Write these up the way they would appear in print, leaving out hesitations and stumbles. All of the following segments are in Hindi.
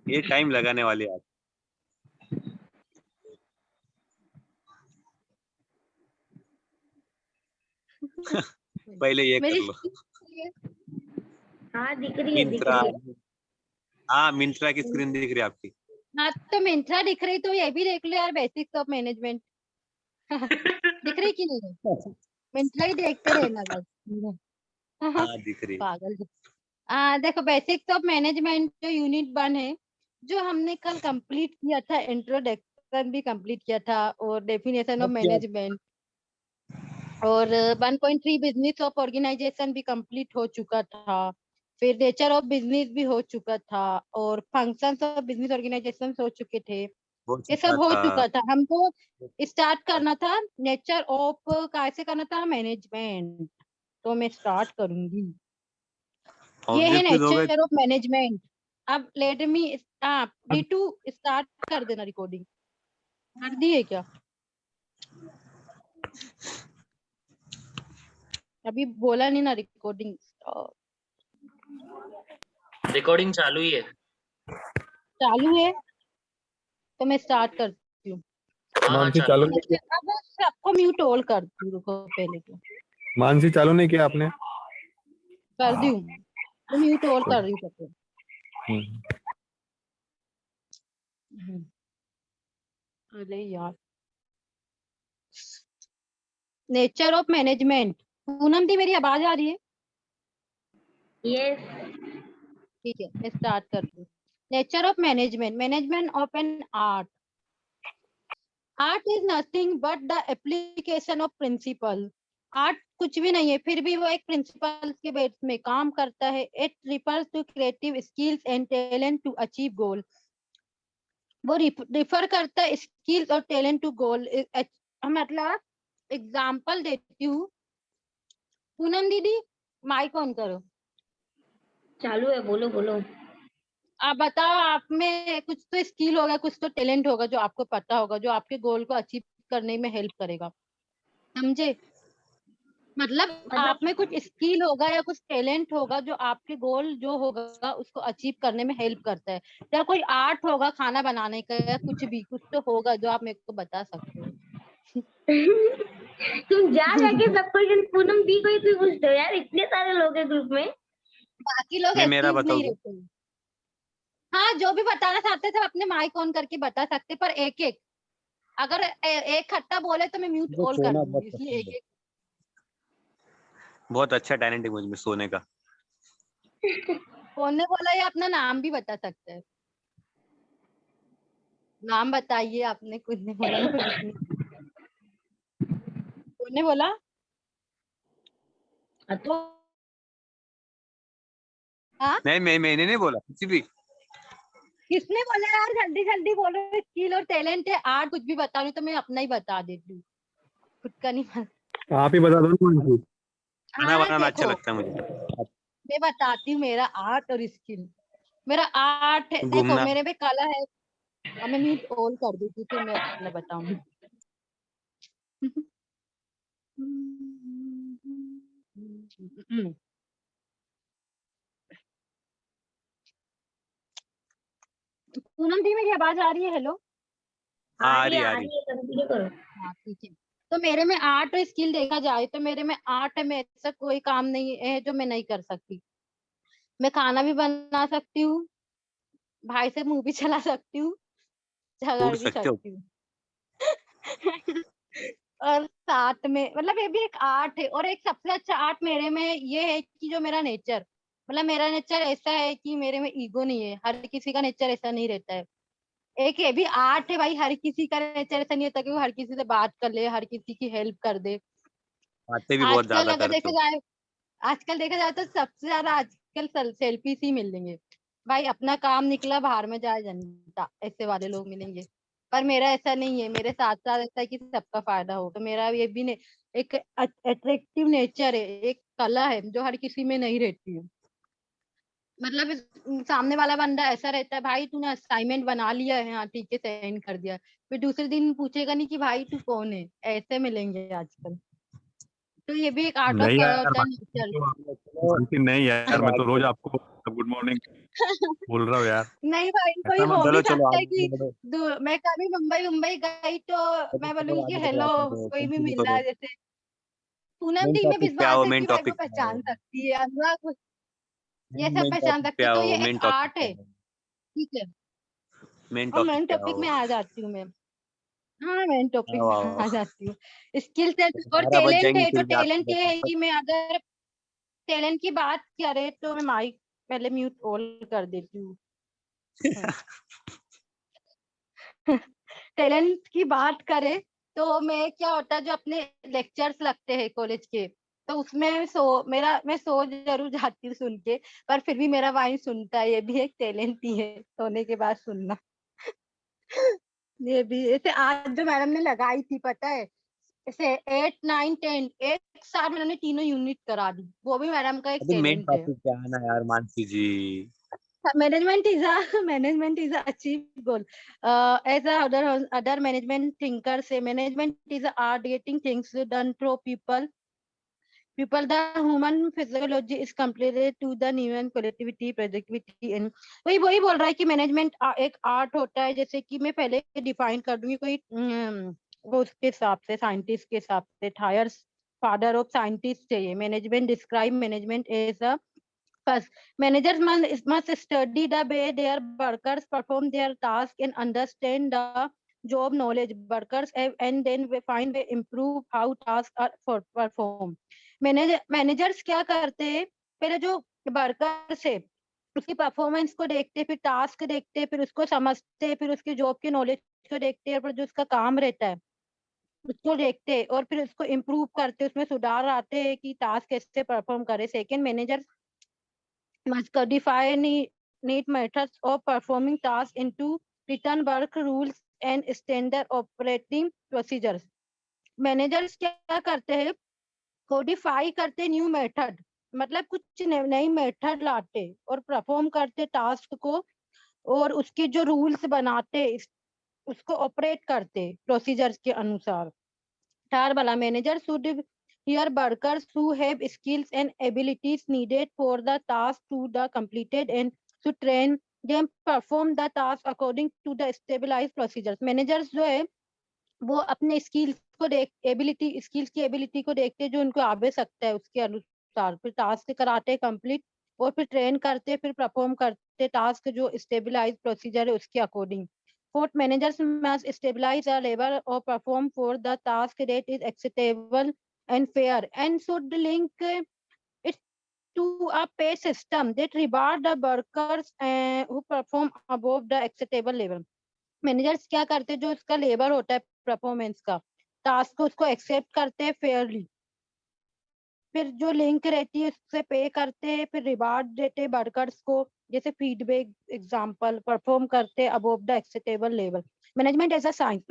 ये टाइम लगाने वाली आप। पहले ये कर मेरी लो। हाँ दिख रही है मिंत्रा। है। हाँ, मिंत्रा की स्क्रीन दिख रही है आपकी। हाँ तो मिंत्रा दिख रही तो ये भी देख लो यार, बेसिक्स ऑफ मैनेजमेंट। दिख रही कि नहीं? मिंत्रा ही देखते रहना बस। हाँ दिख रही है। पागल। देखो बेसिक्स ऑफ मैनेजमेंट जो यूनिट 1 है, जो हमने कल कंप्लीट किया था, इंट्रोडक्शन भी कंप्लीट किया था, और डेफिनेशन ऑफ मैनेजमेंट, और 1.3 बिजनेस ऑफ ऑर्गेनाइजेशन भी कंप्लीट हो चुका था। फिर नेचर ऑफ बिजनेस भी हो चुका था, और फंक्शंस ऑफ बिजनेस ऑर्गेनाइजेशन हो चुके थे। ये सब हो चुका था। हमको स्टार्ट करना था नेचर ऑफ, कैसे करना था, मैनेजमेंट। तो मैं स्टार्ट करूंगी। ये है ऑब्जेक्टिव हो गए। Nature of management. अब लेट मी D2 स्टार्ट कर देना रिकॉर्डिंग। कर दी है क्या? अभी बोला नहीं ना रिकॉर्डिंग। रिकॉर्डिंग चालू ही है। चालू है तो मैं स्टार्ट करती हूँ। मानसी चालू नहीं किया? अब सबको म्यूट ऑल कर दी, रुको पहले तो मानसी चालू नहीं किया आपने? कर दी हूँ, तो म्यूट ऑल कर रही हूँ सबको। अरे यार, नेचर ऑफ मैनेजमेंट। पूनम दी मेरी आवाज आ रही है? यस। ठीक है, मैं स्टार्ट करती हूँ। Nature of management. Management of an art. Art is nothing but the application of principle. Art कुछ भी नहीं है, फिर भी वो एक प्रिंसिपल के बेस में काम करता है। It refers to creative skills and talent to achieve goal. वो रिफर करता है स्किल्स और टैलेंट टू गोल। मतलब एग्जाम्पल देती हूँ। पूनम दीदी माइक ऑन करो। चालू है, बोलो बोलो। आप बताओ, आप में कुछ तो स्किल होगा, कुछ तो टैलेंट होगा जो आपको पता होगा, जो आपके गोल को अचीव करने में हेल्प करेगा। समझे? मतलब आप में कुछ स्किल होगा या कुछ टैलेंट होगा जो आपके गोल जो होगा उसको अचीव करने में हेल्प करता है। या कोई आर्ट होगा खाना बनाने का, या कुछ भी, कुछ तो होगा जो आप मेरे को बता सकते हो। तुम जा जाके सब क्वेश्चन पूनम दी को ही क्यों पूछते हो यार? इतने सारे लोग हैं ग्रुप में। बाकी लोग मैं मेरा एक्टिव नहीं बताऊँ? रहते हैं। हाँ, जो भी बताना चाहते थे अपने माइक ऑन करके बता सकते, पर एक एक, अगर एक खट्टा बोले तो मैं म्यूट ऑल कर दूंगी, इसलिए एक एक। बहुत अच्छा टैलेंट है मुझ में सोने का। कौन ने बोला? ये अपना नाम भी बता सकते हैं। नाम बताइए, आपने कुछ नहीं बोला ना, कुछ नहीं। कौन ने बोला? हाँ, नहीं, मैंने नहीं बोला कुछ भी। किसने बोला यार? जल्दी जल्दी बोलो। स्किल और टैलेंट है, आर्ट कुछ भी बता रही तो मैं अपना ही बता देती हूँ, खुद का नहीं। आप ही बता दो ना मानसी। खाना हाँ बनाना अच्छा देखो, लगता है मुझे। मैं बताती हूँ मेरा आर्ट और स्किल। मेरा आर्ट है, देखो घूमना। मेरे में कला है। अब मैं म्यूट ऑल कर देती, फिर मैं अपना बताऊंगी। पूनम दी मेरी आवाज आ रही है? हेलो। हाँ, आ रही आ रही है, कंटिन्यू करो। हाँ ठीक है। तो मेरे में आर्ट और स्किल देखा जाए तो मेरे में आर्ट है, में ऐसा कोई काम नहीं है जो मैं नहीं कर सकती। मैं खाना भी बना सकती हूँ, भाई से मूवी चला सकती हूँ, उड़ झगड़ भी सकते हो। सकती हूँ। और साथ में मतलब ये भी एक आर्ट है। और एक सबसे अच्छा आर्ट मेरे में ये है कि जो मेरा नेचर, मतलब मेरा नेचर ऐसा है कि मेरे में ईगो नहीं है। हर किसी का नेचर ऐसा नहीं रहता है। एक ये भी आर्ट है भाई, हर किसी का नेचर ऐसा नहीं होता कि वो हर किसी से बात कर ले, हर किसी की हेल्प कर दे। बातें भी बहुत आजकल ज्यादा अगर करते देखा हो। जाए आजकल देखा जाए तो सबसे ज्यादा आजकल सेल्फी ही मिलेंगे भाई। अपना काम निकला, बाहर में जाए जनता, ऐसे वाले लोग मिलेंगे। पर मेरा ऐसा नहीं है, मेरे साथ साथ ऐसा है कि सबका फायदा हो। तो मेरा ये भी एक अट्रैक्टिव नेचर है, एक कला है जो हर किसी में नहीं रहती है। मतलब सामने वाला बंदा ऐसा रहता है, भाई तूने असाइनमेंट बना लिया है, हाँ ठीक है सेंड कर दिया, फिर दूसरे दिन पूछेगा नहीं कि भाई तू कौन है। ऐसे मिलेंगे आजकल। तो ये भी एक आर्ट ऑफ नहीं यार नेचर। मानसी नहीं यार, मैं तो रोज आपको गुड मॉर्निंग बोल रहा हूँ यार। नहीं भाई, कोई ऐसा मत हो भी बोलो, चलो सकता है आगे कि बढ़ो। मैं कभी मुंबई गई तो मैं चलो बोलूंगी आगे कि बढ़ो, हेलो, आगे बढ़ो, कोई भी कंटिन्यू मिल रहा करो। है जैसे पूनम मेन दी में टॉपिक पे विश्वास आओ, है मेन कि भाई वो टॉपिक पे आओ। पहचान सकती है, अनुराग ये सब मेन पहचान टॉपिक पे सकते, तो आओ, ये एक मेन टॉपिक आर्ट पे है। आओ, ठीक है, मेन और टॉपिक मेन पे टॉपिक आओ। में आ जाती हूँ मैं। हाँ, मेन टॉपिक आओ में आओ। आ जाती हूँ। स्किल्स है और 12 बज टैलेंट जाएंगे है, तो फिर भी टैलेंट आपको ये है बता। कि मैं अगर टैलेंट की बात करे तो मैं माइक पहले म्यूट ऑल कर देती हूँ। टैलेंट की बात करे तो मैं क्या होता है, जो अपने लेक्चर्स लगते हैं कॉलेज के, तो उसमें मैं सो जरूर जाती हूँ सुन के, पर फिर भी मेरा वाइन सुनता है, ये भी एक टैलेंट ही है, सोने के बाद सुनना। ये भी ऐसे आज जो मैडम ने लगाई थी पता है, ऐसे 8 9 10 एक साथ मैंने तीनों यूनिट करा दी, वो भी मैडम का एक अभी मेन टैलेंट है। टॉपिक पे आना यार मानसी जी। Management is a achieved goal. As a other management thinkers say, management is a art getting things done through people. The human physiology is completed to the human collectivity, productivity and वही बोल रहा है कि मैनेजमेंट एक आर्ट होता है, जैसे कि मैं पहले डिफाइन कर दूंगी कोई वो उसके हिसाब से, साइंटिस्ट के हिसाब से, थायर्स फादर ऑफ साइंटिस्ट है ये। Management describe management as a First, managers must study the way their workers perform their task and understand the job knowledge workers have, and then we find way improve how tasks are performed. Managers क्या करते हैं, पहले जो वर्कर्स है उसकी परफॉर्मेंस को देखते, फिर टास्क देखते, फिर उसको समझते, फिर उसकी जॉब की नॉलेज को देखते हैं, फिर जो उसका काम रहता है उसको देखते, और फिर उसको इम्प्रूव करते, उसमें सुधार आते हैं कि टास्क कैसे परफॉर्म करे। Second, manager must codify neat methods of performing tasks into written work rules and standard operating procedures. Managers क्या करते हैं, कोडिफाई करते न्यू मेथड, मतलब कुछ नई मेथड लाते और परफॉर्म करते टास्क को, और उसके जो रूल्स बनाते उसको ऑपरेट करते प्रोसीजर्स के अनुसार। थर्ड वाला, manager should hear workers who have skills and abilities needed for the task to the completed and to train them perform the task according to the stabilized procedures. Managers जो है वो अपने स्किल्स को स्किल्स की एबिलिटी को देखते, जो उनको आवश्यकता है उसके अनुसार फिर टास्क कराते कंप्लीट, और फिर ट्रेन करते, फिर परफॉर्म करते टास्क जो स्टेबलाइज प्रोसीजर है उसके according. Fourth, managers must stabilize a labor or perform for the task that is acceptable and fair and should link it to a pay system that reward the workers who perform above the acceptable level. Managers क्या करते हैं, जो उसका लेबर होता है परफॉर्मेंस का, टास्क को उसको एक्सेप्ट करते हैं फेयरली, फिर जो लिंक रहती है उससे पे करते हैं, फिर रिवार्ड देते हैं वर्कर्स को, जैसे फीडबैक एग्जांपल, परफॉर्म करते हैं above the acceptable level. Management as a science,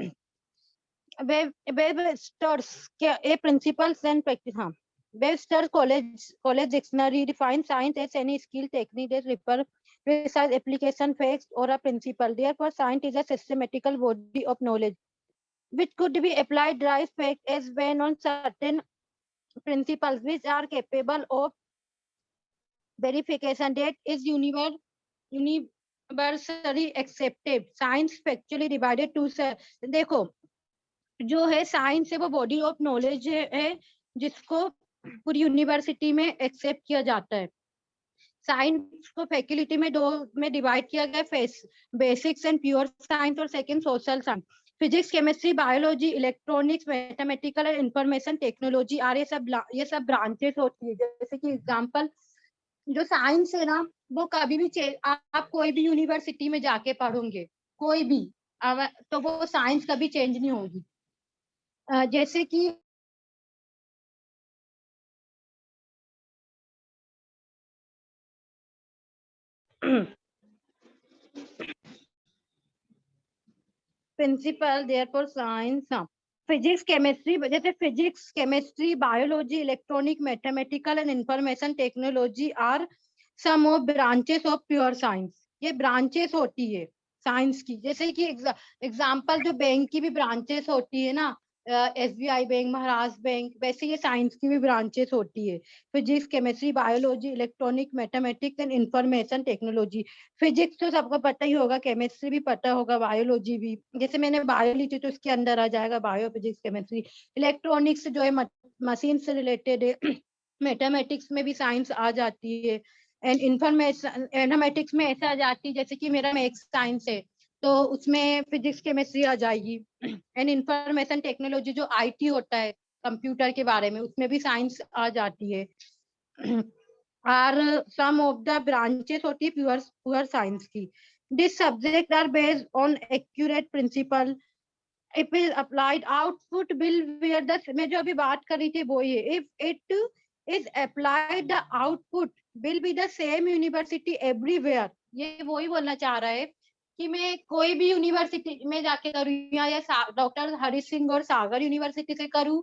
Webster's के ए प्रिंसिपल्स एंड प्रैक्टिस। हाँ, Webster's college dictionary define science as any skill technique that refer precise application facts or a principle. Therefore, science is a systematical body of knowledge which could be applied derives fact as when on certain principles which are capable of verification that is universally accepted. Science factually divided to देखो जो है साइंस है वो बॉडी ऑफ नॉलेज है जिसको पूरी यूनिवर्सिटी में एक्सेप्ट किया जाता है। साइंस को फैकल्टी में दो में डिवाइड किया गया, बेसिक्स एंड प्योर साइंस और second social science. Physics, chemistry, biology, electronics, mathematical और इंफॉर्मेशन टेक्नोलॉजी आर ये सब ब्रांचेस होती है। जैसे कि एग्जांपल, जो साइंस है ना वो कभी भी आप कोई भी यूनिवर्सिटी में जाके पढ़ोगे कोई भी, तो वो साइंस कभी चेंज नहीं होगी। जैसे कि प्रिंसिपल देयरफॉर साइंस, हाँ, फिजिक्स केमिस्ट्री, जैसे physics chemistry biology electronic mathematical and information technology are some of branches of pure science. ये ब्रांचेस होती है साइंस की। जैसे कि एग्जाम्पल जो बैंक की भी ब्रांचेस होती है ना, SBI बैंक, महाराष्ट्र बैंक, वैसे ये साइंस की भी ब्रांचेस होती है। Physics, chemistry, biology, electronic, mathematics and information technology. Physics तो सबको पता ही होगा, केमिस्ट्री भी पता होगा, बायोलॉजी भी, जैसे मैंने बायो ली थी तो उसके अंदर आ जाएगा बायो, फिजिक्स, केमिस्ट्री। इलेक्ट्रॉनिक्स जो है मशीन से रिलेटेड है। मैथमेटिक्स में भी साइंस आ जाती है। एंड इंफॉर्मेशन मैथमेटिक्स में ऐसा आ जाती है, जैसे कि मेरा मैथ्स साइंस है तो उसमें फिजिक्स, केमिस्ट्री आ जाएगी। एंड इंफॉर्मेशन टेक्नोलॉजी जो आईटी होता है कंप्यूटर के बारे में, उसमें भी साइंस आ जाती है। और सम ऑफ द ब्रांचेस होती है प्योर साइंस की। This subject are based on accurate principle, if is applied output will where the, मैं जो अभी बात कर रही थी वो ये, if it is applied the output will be the same university everywhere. ये वही बोलना चाह रहा है कि मैं कोई भी यूनिवर्सिटी में जाके करूँ या डॉक्टर हरि सिंह और सागर यूनिवर्सिटी से करूँ,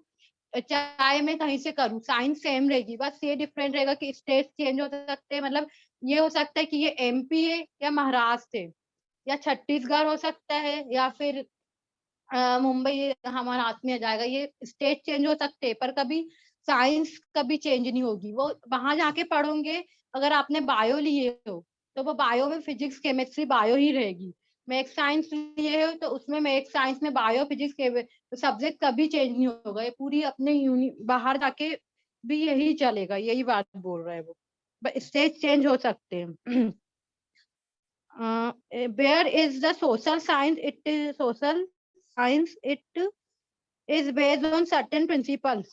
चाहे मैं कहीं से करूँ, साइंस सेम रहेगी। बस ये डिफरेंट रहेगा कि स्टेट चेंज हो सकते हैं, मतलब ये हो सकता है कि ये एमपी है या महाराष्ट्र है या छत्तीसगढ़ हो सकता है या फिर मुंबई हमारे हाथ में आ जाएगा। ये स्टेट चेंज हो सकते हैं पर कभी साइंस कभी चेंज नहीं होगी। वो वहां जाके पढ़ोगे, अगर आपने बायो लिए हो तो वो बायो में फिजिक्स, केमिस्ट्री, बायो ही रहेगी। मैथ्स साइंस लिए हो तो उसमें मैथ्स साइंस में बायो, फिजिक्स, सब्जेक्ट कभी चेंज नहीं होगा। ये पूरी अपने बाहर जाके भी यही चलेगा, यही बात बोल रहा है वो। स्टेट चेंज हो सकते हैं। where is the social science, it is social science, it is based on certain principles.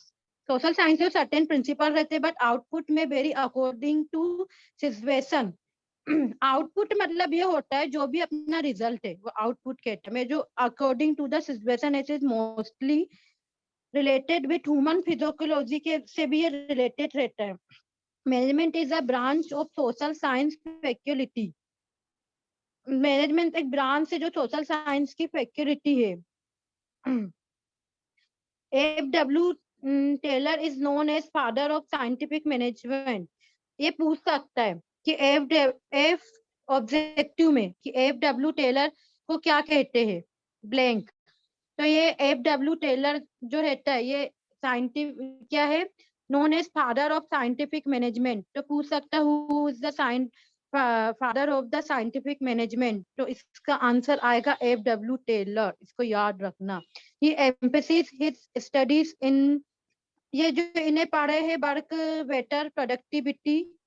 Social science में सर्टेन प्रिंसिपल रहते हैं बट आउटपुट में very according to situation. Output मतलब ये होता है जो भी अपना रिजल्ट है वो आउटपुट कहते हैं, जो according to the situation, it is mostly related with human physiology के से भी ये रिलेटेड रहता है। Management is a branch of social science faculty. Management एक ब्रांच है जो सोशल साइंस की फैकल्टी है। F W. Taylor is known as father of scientific management. ये पूछ सकता है कि एफ ऑब्जेक्टिव में कि एफ.डब्ल्यू. टेलर को क्या कहते हैं, ब्लैंक। तो ये एफ.डब्ल्यू. टेलर जो रहता है ये साइंटिफिक क्या है, known as father of scientific management. तो पूछ सकता है who is the father of the scientific management, तो इसका आंसर आएगा एफ.डब्ल्यू. टेलर। इसको याद रखना। He emphasis his studies in, ये जो इन्हें पढ़े हैं वर्क बेटर प्रोडक्टिविटी,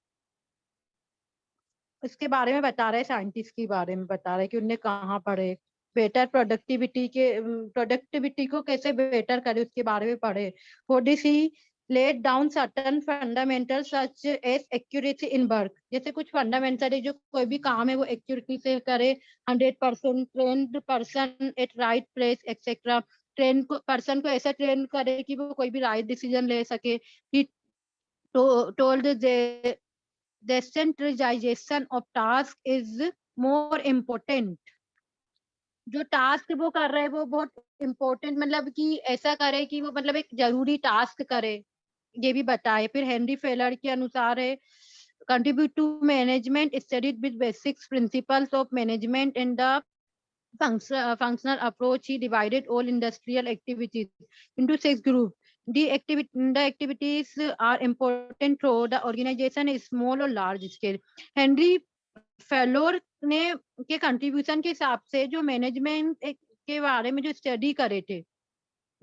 इसके बारे में बता रहे हैं, साइंटिस्ट के बारे में बता रहे हैं कि उन्हें कहाँ पढ़े, बेटर प्रोडक्टिविटी को कैसे बेटर करे उसके बारे में पढ़े। Odissi laid down certain fundamentals such as accuracy in work। जैसे कुछ फंडामेंटल है जो कोई भी काम है वो एक्यूरेसी से करे, 100% trend person at right place etcetera. Train को पर्सन को ऐसा ट्रेन करे कि वो कोई भी राइट डिसीजन ले सके। Told decentralization of task is more important। जो टास्क वो कर रहे हैं वो बहुत इम्पोर्टेंट, मतलब कि ऐसा करे कि वो मतलब एक जरूरी टास्क करे, ये भी बताए। फिर हेनरी फेलर के अनुसार है contribute to management studied with basics principles of management and the functional approach. He divided all industrial activities into 6 groups. The activities are important through the organization is small or large scale। Henry failure ने के कंट्रीब्यूशन के हिसाब से जो मैनेजमेंट के बारे में जो स्टडी करे थे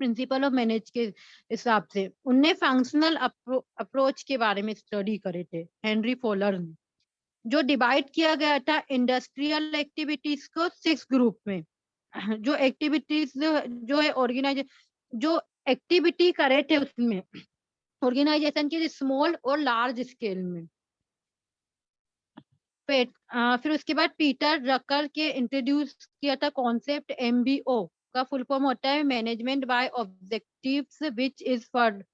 प्रिंसिपल ऑफ मैनेज के हिसाब से, उनने फंक्शनल अप्रोच के बारे में स्टडी करे थे हेनरी फेलोर ने। जो डिवाइड किया गया था इंडस्ट्रियल एक्टिविटीज को 6 ग्रुप में। जो एक्टिविटीज जो है ऑर्गेनाइजेशन जो एक्टिविटी करे थे उसमें ऑर्गेनाइजेशन के स्मॉल और लार्ज स्केल में। फिर उसके बाद पीटर रकर के इंट्रोड्यूस किया था कॉन्सेप्ट एमबीओ का फुल फॉर्म होता है management by objectives which is for,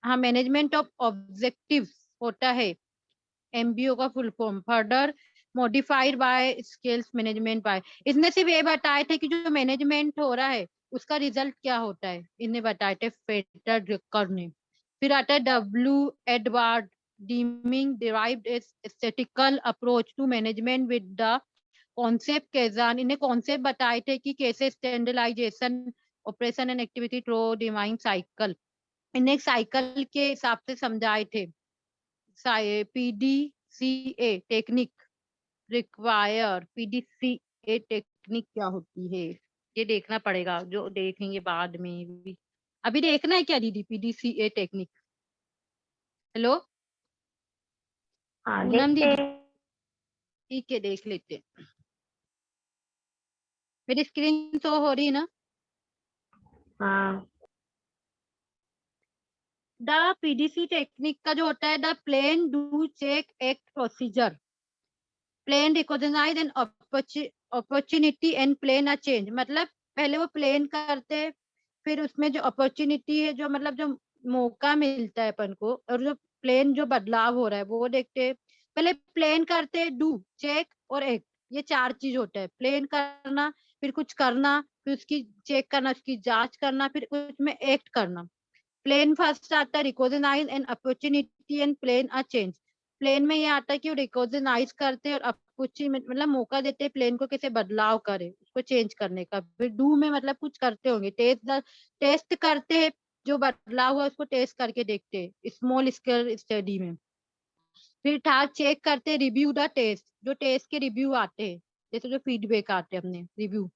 हाँ मैनेजमेंट ऑफ ऑब्जेक्टिव्स होता है एमबीओ का full form. Further modified by skills management by. इसने सिर्फ ये बताए थे कि जो मैनेजमेंट हो रहा है उसका रिजल्ट क्या होता है, इन्हें बताए थे पीटर ड्रकर ने। फिर आता है W Edward Deming derived a statistical approach to management with the concept kaizen. इन्हें कॉन्सेप्ट बताए थे कि कैसे standardisation operation and activity through divine cycle, इन्हें साइकिल के हिसाब से समझाए थे। PDCA technique require, PDCA technique क्या होती है ये देखना पड़ेगा, जो देखेंगे बाद में भी। अभी देखना है क्या दीदी पीडीसीए टेक्निक? हेलो हाँ पूनम देखते दीदी, हैं। ठीक है देख लेते हैं। मेरी स्क्रीन शो हो रही है ना? हाँ द पीडीसी टेक्निक का जो होता है, the plan do check act procedure, plan recognise an opportunity and plan a change. मतलब पहले वो प्लेन करते हैं, फिर उसमें जो अपॉर्चुनिटी है, जो मतलब जो मौका मिलता है अपन को, और जो प्लेन जो बदलाव हो रहा है वो देखते हैं। पहले प्लेन करते हैं, डू, चेक और एक्ट, ये 4 चीज होता है। प्लेन करना, फिर कुछ करना, फिर उसकी चेक करना, उसकी जांच करना, फिर उसमें एक्ट करना। प्लेन फर्स्ट आता है recognise an opportunity and plan a change. Plan में ये आता है कि वो रिकॉग्नाइज करते हैं और अपॉर्चुनिटी मतलब मौका देते हैं प्लेन को कैसे बदलाव करे, उसको चेंज करने का। फिर डू में मतलब कुछ करते होंगे, टेस्ट करते हैं, जो बदलाव हुआ उसको टेस्ट करके देखते हैं स्मॉल स्केल स्टडी में। फिर था चेक करते, रिव्यू द टेस्ट, जो टेस्ट के रिव्यू आते हैं, जैसे जो फीडबैक आते हैं अपने रिव्यू,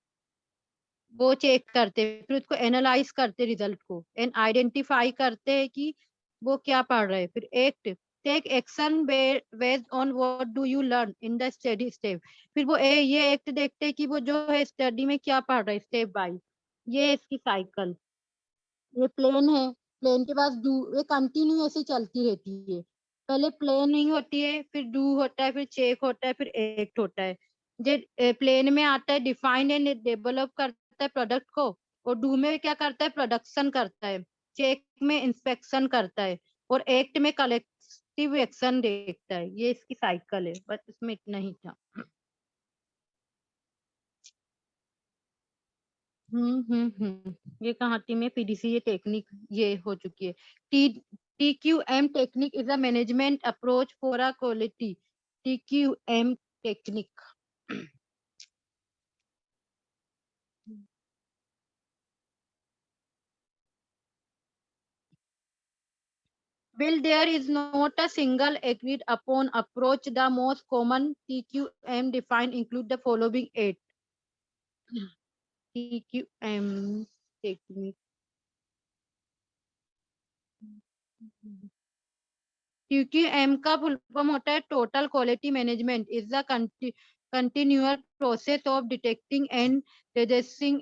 वो चेक करते हैं। फिर उसको एनालाइज करते रिजल्ट को, एंड आइडेंटिफाई करते हैं कि वो क्या पढ़ रहे हैं। फिर act, take action based on what do you learn in the study step. फिर वो ये एक्ट देखते हैं कि वो जो है स्टडी में क्या पढ़ रहे हैं स्टेप बाय। ये इसकी साइकिल, ये प्लेन है, प्लेन के पास डू, ये कंटिन्यू ऐसे चलती रहती है। पहले प्लेनिंग होती है, फिर डू होता है, फिर चेक होता है, फिर एक्ट होता है। जे प्लेन में आता है डिफाइन एंड डेवलप करता है प्रोडक्ट को, और डू में क्या करता है प्रोडक्शन करता है, चेक में इंस्पेक्शन करता है, और एक्ट में कलेक्टिव एक्शन देखता है। ये इसकी साइकिल है, बस इसमें इतना ही था। ये कहाँ थी मैं? पीडीसी ये टेक्निक ये हो चुकी है। T TQM technique is a management approach for a quality, TQM technique. Well, there is not a single agreed upon approach. The most common TQM defined include the following 8. TQM technique. TQM का फुल फॉर्म होता है total quality management, is the continuous process of detecting and reducing,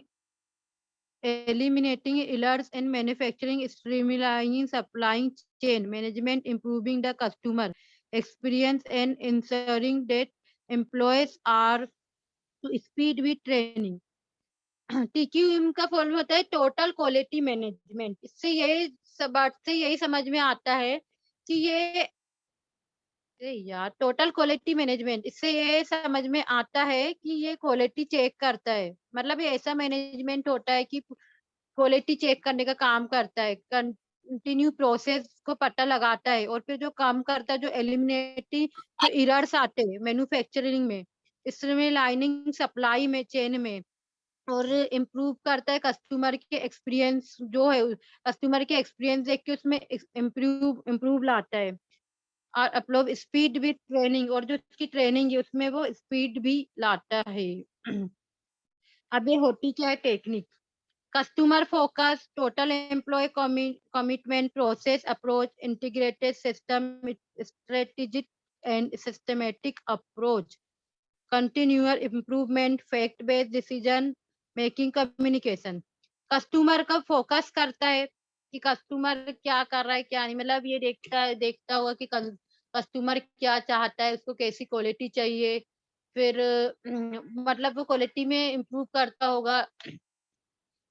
eliminating errors in manufacturing, streamlining supply chain management, improving the customer experience, and ensuring that employees are to speed with training. TQM का फॉर्म होता है टोटल क्वालिटी मैनेजमेंट। इससे यही सब बात से यही समझ में आता है कि ये, अरे यार, टोटल क्वालिटी मैनेजमेंट, इससे ये समझ में आता है कि ये क्वालिटी चेक करता है। मतलब ये ऐसा मैनेजमेंट होता है कि क्वालिटी चेक करने का काम करता है, कंटिन्यू प्रोसेस को पता लगाता है, और फिर जो काम करता है, जो एलिमिनेटिंग जो एरर्स आते हैं मैन्युफैक्चरिंग में, इसमें लाइनिंग सप्लाई में चेन में, और इम्प्रूव करता है कस्टमर के एक्सपीरियंस, जो है कस्टमर के एक्सपीरियंस देख के उसमें इम्प्रूव लाता है, और अपलोड स्पीड विद ट्रेनिंग, और जो उसकी ट्रेनिंग है उसमें वो स्पीड भी लाता है। अब ये होती क्या है technique? Customer focus, total employ commitment, process approach, integrated system, strategic and systematic approach, continuous improvement, fact based decision making, communication. Customer का फोकस करता है कि कस्टमर क्या कर रहा है क्या नहीं, मतलब ये देखता होगा कि कस्टमर क्या चाहता है, उसको कैसी क्वालिटी चाहिए, फिर मतलब वो क्वालिटी में इम्प्रूव करता होगा।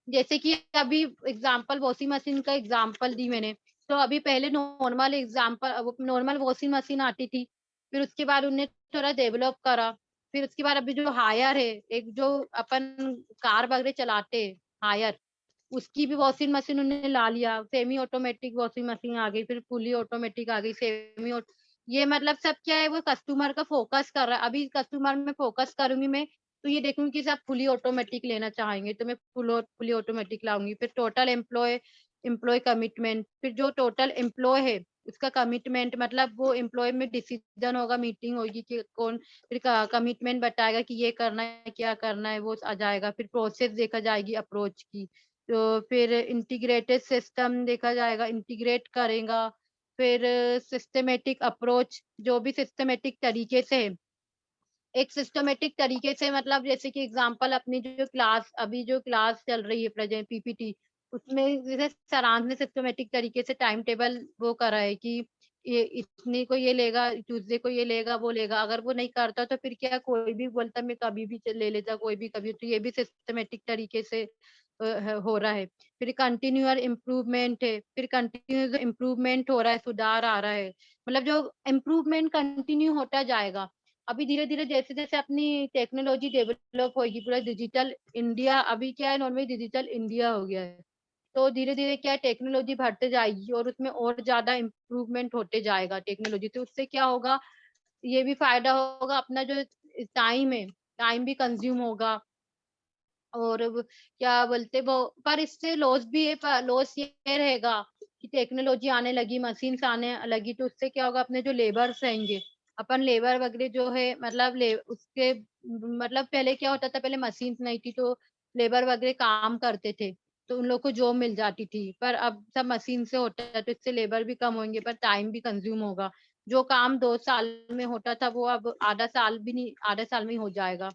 जैसे कि अभी एग्जांपल वॉशिंग मशीन का एग्जांपल दी मैंने, तो अभी पहले नॉर्मल वॉशिंग मशीन आती थी, फिर उसके बाद उन्हें थोड़ा डेवलप करा, फिर उसके बाद अभी जो हायर है, एक जो अपन कार वगैरह चलाते हैं हायर, उसकी भी वॉशिंग मशीन उन्होंने ला लिया, सेमी ऑटोमेटिक वॉशिंग मशीन आ गई, फिर फुली ऑटोमेटिक आ गई, सेमी। ये मतलब सब क्या है, वो कस्टमर का फोकस कर रहा है। अभी कस्टमर में फोकस करूंगी मैं तो ये देखूंगी कि आप फुली ऑटोमेटिक लेना चाहेंगे तो मैं फुली ऑटोमेटिक लाऊंगी। फिर टोटल एम्प्लॉय कमिटमेंट, फिर जो टोटल एम्प्लॉय है उसका कमिटमेंट, मतलब वो एम्प्लॉय में डिसीजन होगा, मीटिंग होगी कि कौन, फिर कमिटमेंट बताएगा कि ये करना है, क्या करना है, वो आ जाएगा। फिर प्रोसेस देखा जाएगी अप्रोच की, तो फिर इंटीग्रेटेड सिस्टम देखा जाएगा, इंटीग्रेट करेगा। फिर सिस्टमेटिक अप्रोच, जो भी सिस्टमेटिक तरीके से है, एक सिस्टमेटिक तरीके से, मतलब जैसे कि एग्जांपल अपनी जो क्लास, अभी जो क्लास चल रही है प्रेजेंट पीपीटी, उसमें जैसे सरांश ने सिस्टमेटिक तरीके से टाइम टेबल वो करा है कि ये इतने को ये लेगा, ट्यूसडे को ये लेगा, वो लेगा। अगर वो नहीं करता तो फिर क्या, कोई भी बोलता मैं कभी भी ले लेता, कोई भी कभी, तो ये भी सिस्टमेटिक तरीके से हो रहा है। फिर कंटिन्यूअर इम्प्रूवमेंट है, फिर कंटिन्यूअस इम्प्रूवमेंट हो रहा है, सुधार आ रहा है, मतलब जो इम्प्रूवमेंट कंटिन्यू होता जाएगा। अभी धीरे धीरे जैसे जैसे अपनी टेक्नोलॉजी डेवलप होगी, पूरा डिजिटल इंडिया, अभी क्या है, नॉर्मली डिजिटल इंडिया हो गया है, तो धीरे धीरे क्या है, टेक्नोलॉजी बढ़ते जाएगी और उसमें और ज्यादा इम्प्रूवमेंट होते जाएगा टेक्नोलॉजी। तो उससे क्या होगा, ये भी फायदा होगा, अपना जो टाइम है, टाइम भी कंज्यूम होगा। और क्या बोलते वो, पर इससे लॉस भी है, पर लॉस ये रहेगा कि टेक्नोलॉजी आने लगी, मशीन आने लगी, तो उससे क्या होगा, अपने जो लेबर्स रहेंगे, अपन लेबर वगैरह जो है, मतलब उसके, मतलब पहले क्या होता था, पहले मशीन नहीं थी तो लेबर वगैरह काम करते थे, तो उन लोग को जॉब मिल जाती थी। पर अब सब मशीन से होता है, तो इससे लेबर भी कम होंगे, पर टाइम भी कंज्यूम होगा। जो काम 2 साल में होता था वो अब आधा साल भी नहीं, आधा साल में ही हो जाएगा।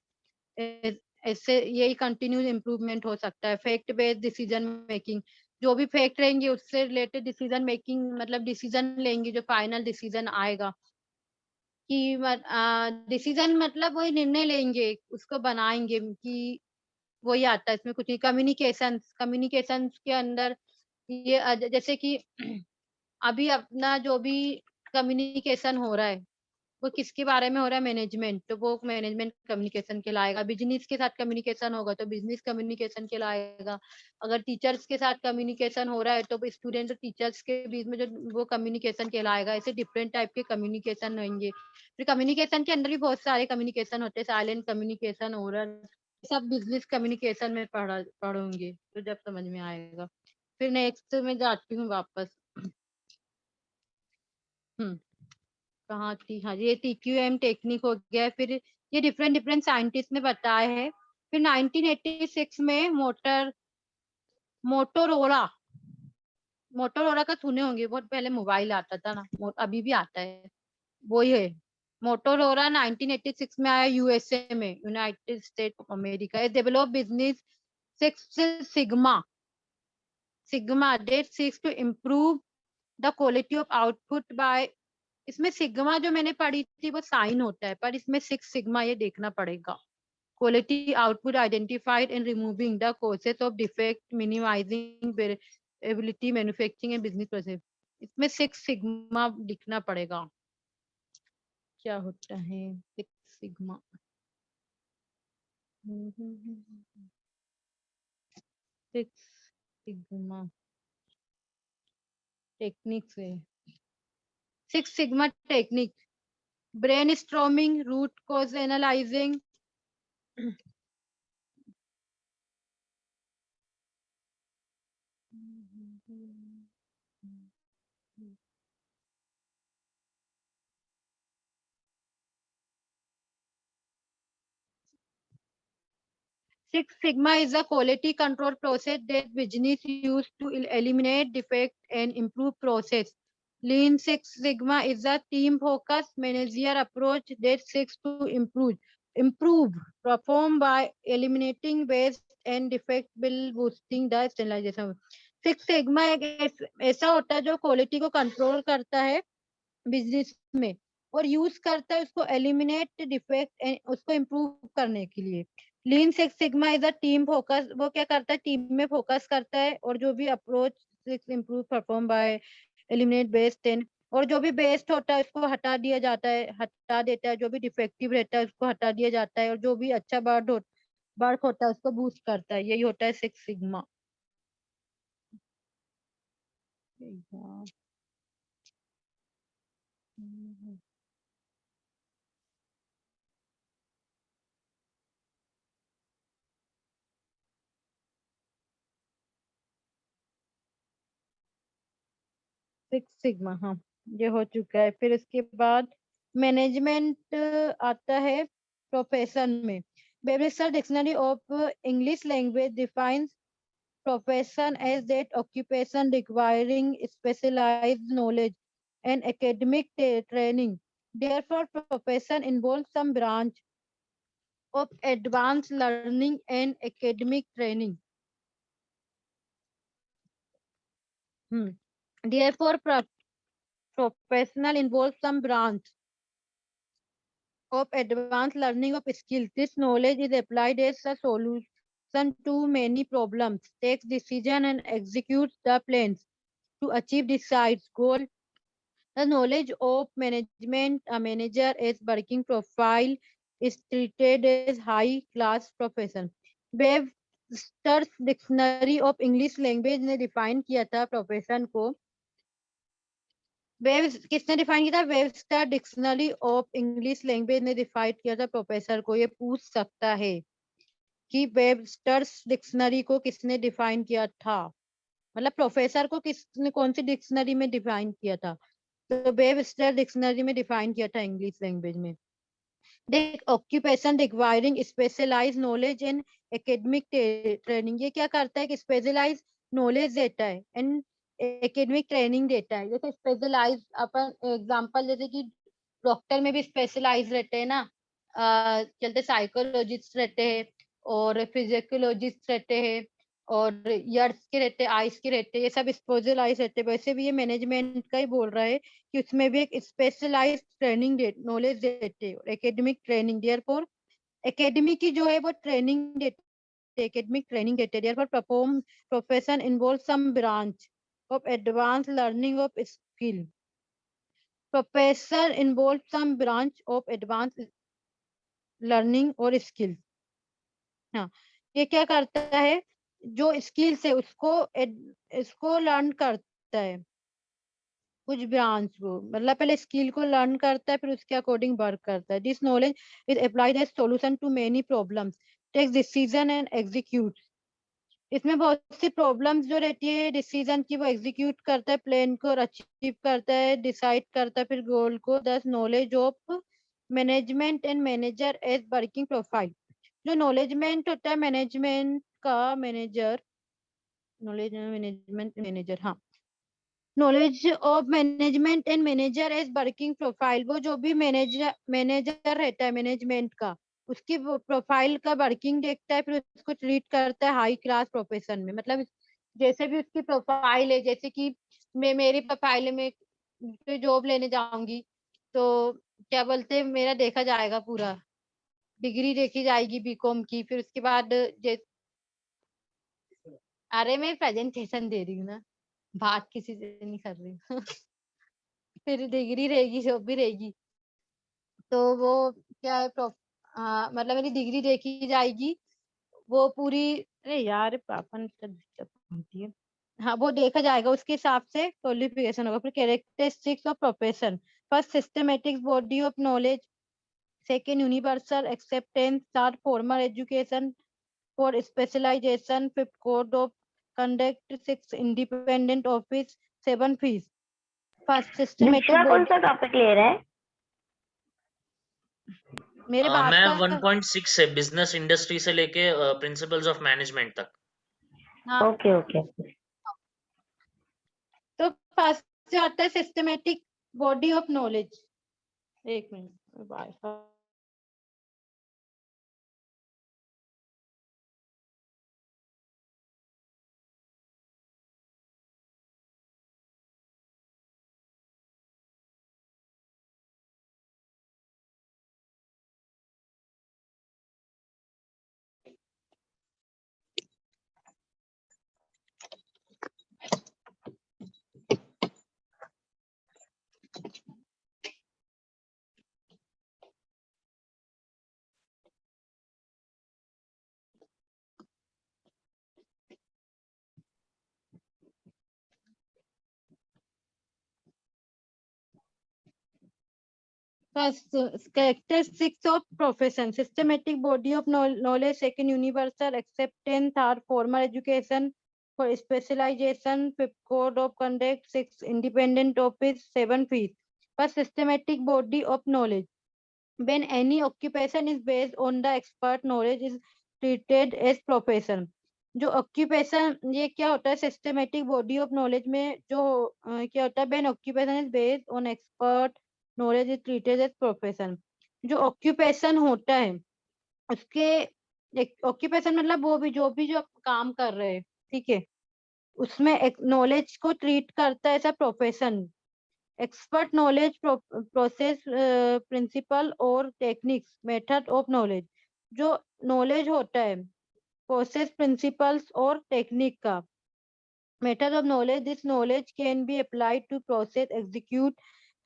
इससे यही कंटिन्यूस इम्प्रूवमेंट हो सकता है। फैक्ट बेस्ड डिसीजन मेकिंग, जो भी फैक्ट रहेंगे उससे रिलेटेड डिसीजन मेकिंग, मतलब डिसीजन लेंगे, जो फाइनल डिसीजन आएगा कि डिसीजन मतलब वही निर्णय लेंगे, उसको बनाएंगे कि वही आता है, इसमें कुछ नहीं। कम्युनिकेशन, कम्युनिकेशन के अंदर ये जैसे कि अभी अपना जो भी कम्युनिकेशन हो रहा है वो किसके बारे में हो रहा है, मैनेजमेंट, तो वो मैनेजमेंट कम्युनिकेशन कहलाएगा। बिजनेस के साथ कम्युनिकेशन होगा तो बिजनेस कम्युनिकेशन कहलाएगा। अगर टीचर्स के साथ कम्युनिकेशन हो रहा है तो स्टूडेंट और टीचर्स के बीच में जो वो कम्युनिकेशन कहलाएगा। ऐसे डिफरेंट टाइप के कम्युनिकेशन होंगे। फिर कम्युनिकेशन के अंदर भी बहुत सारे कम्युनिकेशन होते हैं, साइलेंट कम्युनिकेशन, ओरल, सब बिजनेस कम्युनिकेशन में पढ़ोगे तो जब समझ में आएगा। फिर नेक्स्ट में जाती हूँ वापस। हम्म कहाँ थी, हाँ, ये TQM टेक्निक हो गया। फिर ये डिफरेंट डिफरेंट साइंटिस्ट ने बताया है। फिर 1986 में मोटोरोला मोटोरोला का सुने होंगे, बहुत पहले मोबाइल आता था ना, अभी भी आता है, वही है मोटोरोला। 1986 में आया, यूएसए में, United State of America. Develop business six sigma sigma that six to improve the quality of output by, इसमें सिग्मा जो मैंने पढ़ी थी वो साइन होता है, पर इसमें सिक्स सिग्मा ये देखना पड़ेगा। Quality output identified and removing the causes of defect, minimizing variability, manufacturing and business process. इसमें सिक्स सिग्मा लिखना पड़ेगा, क्या होता है six sigma. Six sigma technique से, six sigma technique, brainstorming, root cause analysing, Six Sigma is a quality control process that business use to eliminate defect and improve process. Lean Six Sigma is a team focused managerial approach that seeks to improve perform by eliminating waste and defect while boosting the standardization. Six Sigma एक ऐसा होता है जो क्वालिटी को कंट्रोल करता है बिजनेस में और यूज करता है उसको एलिमिनेट डिफेक्ट, उसको इम्प्रूव करने के लिए। Lean six sigma is a team focus, वो क्या करता है, टीम में फोकस करता है और जो भी approach six improve perform by eliminate best and, और जो भी बेस्ट होता है उसको हटा दिया जाता है, हटा देता है, जो भी डिफेक्टिव रहता है उसको हटा दिया जाता है, और जो भी अच्छा वर्क होता है उसको बूस्ट करता है। यही होता है सिक्स सिग्मा। सिग्मा, हाँ ये हो चुका है। फिर इसके बाद मैनेजमेंट आता है प्रोफेशन में। Webster dictionary of English language defines profession as that occupation requiring specialized knowledge and academic training. Therefore, profession involves some branch of advanced learning and academic training. Therefore, professional involves some branch of advanced learning of skills. This knowledge is applied as a solution to many problems, takes decision and executes the plans to achieve desired goal. The knowledge of management, a manager as working profile is treated as high class profession. Webster's dictionary of English language ने डिफाइन किया था प्रोफेशन को। किसने डिफाइन किया था? Webster dictionary of English language ने डिफाइन किया था प्रोफेसर को। ये पूछ सकता है कि वेबस्टर्स डिक्शनरी को किसने डिफाइन किया था, मतलब प्रोफेसर को किसने कौन सी डिक्शनरी में डिफाइन किया था? तो वेबस्टर डिक्शनरी में डिफाइन किया था इंग्लिश लैंग्वेज में। देख, occupation requiring specialised knowledge and academic training, ये क्या करता है कि स्पेशलाइज्ड नॉलेज देता है एंड एकेडमिक ट्रेनिंग देता है। जैसे स्पेशलाइज अपन एग्जांपल, जैसे कि डॉक्टर में भी स्पेशलाइज रहते हैं ना, चलते साइकोलॉजिस्ट रहते हैं और फिजियोलॉजिस्ट रहते हैं और ईयर्स के रहते हैं, आइस के रहते हैं, ये सब स्पेशलाइज रहते हैं। वैसे भी ये मैनेजमेंट का ही बोल रहा है कि उसमें भी एक स्पेशलाइज ट्रेनिंग नॉलेज देते हैं और एकेडमिक ट्रेनिंग। देयरफॉर एकेडमिक की जो है वो ट्रेनिंग देते, एकेडमिक ट्रेनिंग देते। Therefore perform profession involve some branch of advance learning of skill. Professor involve some branch of advance learning और स्किल। हाँ, ये क्या करता है? जो स्किल्स है इसको लर्न करता है, कुछ ब्रांच को, मतलब पहले स्किल को लर्न करता है फिर उसके अकॉर्डिंग वर्क करता है। This knowledge is applied as solution to many problems, takes decision and execute. इसमें बहुत सी प्रॉब्लम्स जो रहती है डिसीजन की, वो एग्जीक्यूट करता है, प्लान को अचीव करता है, डिसाइड करता है फिर गोल को। This knowledge of management and manager as working profile. जो नॉलेजमेंट होता है मैनेजमेंट का, मैनेजर, नॉलेज मैनेजमेंट मैनेजर, हाँ, knowledge of management and manager as working profile, वो जो भी मैनेजर रहता है मैनेजमेंट का, उसकी प्रोफाइल का वर्किंग देखता है फिर उसको ट्रीट करता है हाई क्लास प्रोफेशन में। मतलब जैसे भी उसकी प्रोफाइल है, जैसे कि मेरी प्रोफाइल में जॉब लेने जाऊंगी तो क्या बोलते हैं, मेरा देखा जाएगा, पूरा डिग्री देखी जाएगी बीकॉम की, फिर उसके बाद अरे मैं प्रेजेंटेशन दे रही हूँ ना, बात किसी से नहीं कर रही हूँ फिर डिग्री रहेगी, जॉब भी रहेगी, तो वो क्या है मतलब मेरी डिग्री देखी जाएगी वो पूरी। अरे यार पापा ने तो दिक्कत होती है। हाँ, वो देखा जाएगा, उसके हिसाब से क्वालिफिकेशन होगा। फिर characteristics of profession, first systematic body of knowledge, second universal acceptance, third formal education, four specialization, fifth code of conduct, six independent office, seven fees. First दूसरा सिस्टमैटिक कौन सा टॉपिक ले रहा है? मेरे बात मैं का 1.6 से बिजनेस इंडस्ट्री से लेके प्रिंसिपल्स ऑफ मैनेजमेंट तक। हाँ, ओके ओके। तो फर्स्ट जो आता है सिस्टमैटिक बॉडी ऑफ नॉलेज। एक minute, wifi First, characteristics of profession, systematic body of knowledge, second universal acceptance, third formal education, For specialization, 5 code of conduct, 6 independent office, 7 fees. For systematic body of knowledge, when any occupation is based on the expert knowledge is treated as profession. जो ऑक्यूपेशन ये क्या होता है सिस्टमेटिक बॉडी ऑफ नॉलेज में जो क्या होता है when occupation is based on expert knowledge is treated as profession. जो ऑक्यूपेशन होता है उसके ऑक्यूपेशन मतलब वो भी जो काम कर रहे हैं, ठीक है, उसमें एक नॉलेज को ट्रीट करता है as a profession. Expert knowledge process principle और टेक्निक्स मेथड ऑफ नॉलेज. जो नॉलेज होता है प्रोसेस प्रिंसिपल्स और टेक्निक का method of knowledge. This knowledge can be applied to process execute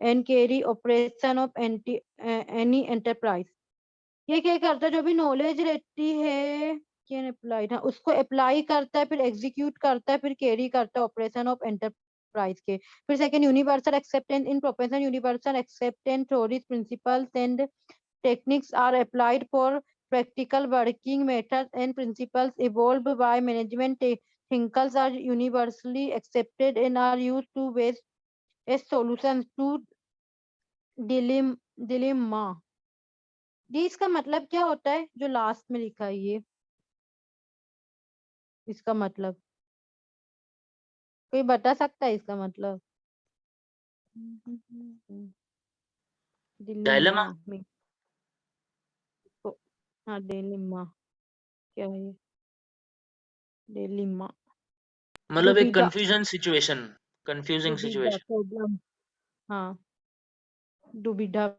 and carry operation of any enterprise. ये क्या करता है जो भी नॉलेज रहती है कैन अप्लाइड, हाँ, उसको अप्लाई करता है, फिर एग्जीक्यूट करता है, फिर कैरी करता है ऑपरेशन ऑफ एंटरप्राइज के. फिर second universal acceptance in profession. Universal acceptance theories principles and techniques are applied for practical working methods and principles evolved by management thinkers are universally accepted and are used to base as solutions to dilemma. जी इसका मतलब क्या होता है जो लास्ट में लिखा है ये, इसका मतलब कोई बता सकता है इसका मतलब? Dilemma? में हाँ डिलेमा क्या है ये? डिलेमा मतलब एक दुविधा. कंफ्यूजन सिचुएशन, कंफ्यूजिंग दुविधा सिचुएशन. प्रॉब्लम. हाँ दुविधा